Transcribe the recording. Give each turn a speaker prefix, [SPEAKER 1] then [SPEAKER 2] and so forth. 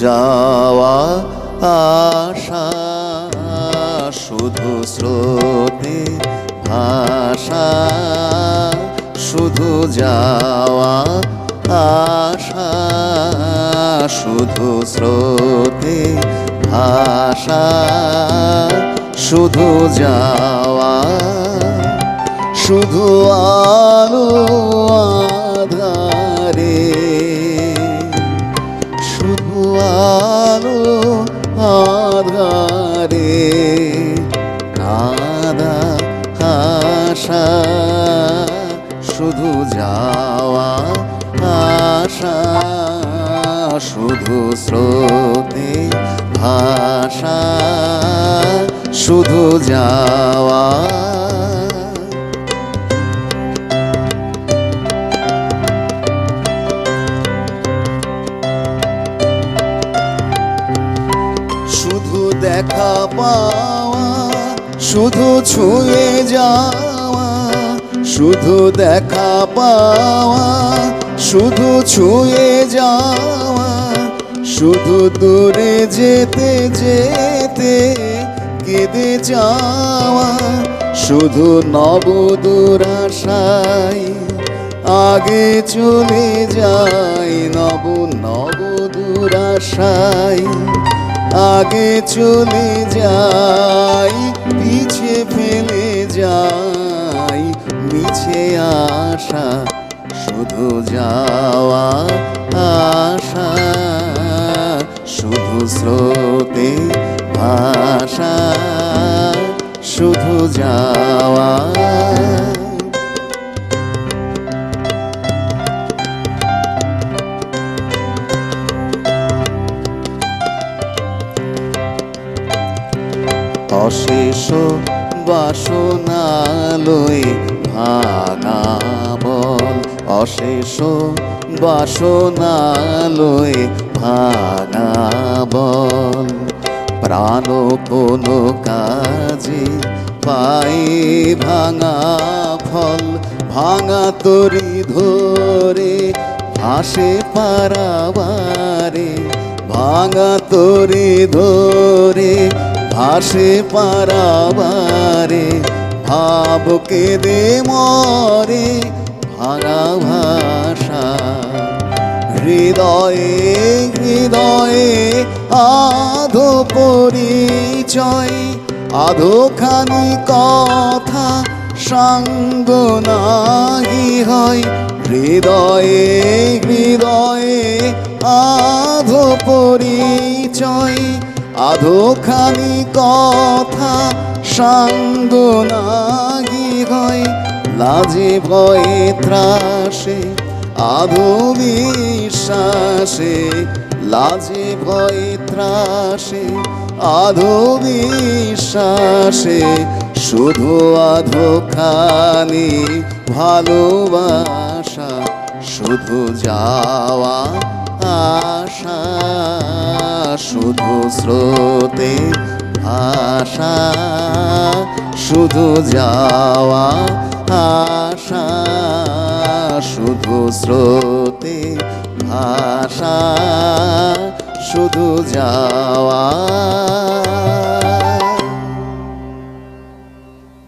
[SPEAKER 1] যাওয়া আশা, শুধু স্রোতে ভাষা, শুধু যাওয়া আশা, শুধু স্রোতে ভাষা, শুধু যাওয়া, শুধু আলো আধারে, শুধু আলো আধারে, কাঁদা আশা, শুধু যাওয়া আশা, শুধু স্রোতে ভাষা, শুধু যাওয়া। শুধু দেখা পাওয়া, শুধু ছুঁয়ে যাওয়া, শুধু দেখা পাওয়া, শুধু ছুঁয়ে যাওয়া, শুধু দূরে যেতে যেতে কেঁদে যাওয়া, শুধু নবদূর আশায় আগে চলে যাই, নবদূর আশায় আগে চলে যাই, পিছে ফেলে যাই মিছে আশা, শুধু যাওয়া আশা, শুধু স্রোতে ভাষা, শুধু যাওয়া। অশেষ বাসনা লয়ে ভাঙা বল, অশেষ বাসনা লয়ে ভাঙা বল, প্রাণ কোনো কাজে পাই ভাঙা ফল, ভাঙা তরি ধরে ভাসে পারাবারে, ভাঙা তরি ধরে ভাসে পারাবারে, ভাব কেঁদে মরে ভাঙা ভাষা, হৃদয়ে হৃদয়ে আধো পরিচয়, আধোখানি কথা সঙ্গ নাহি হয়, হৃদয়ে হৃদয়ে আধো পরিচয়, আধোখানি কথা সঙ্গ নাহি হয়, লাজে ভয়ে ত্রাসে আধো বিশ্বাসে, লাজে ভয়ে ত্রাসে আধো বিশ্বাসে, শুধু আধোখানি ভালোবাসা, শুধু যাওয়া আশা, শুধু স্রোতে ভাষা, শুধু যাওয়া আশা, শুধু স্রোতে ভাষা, শুধু যাওয়া।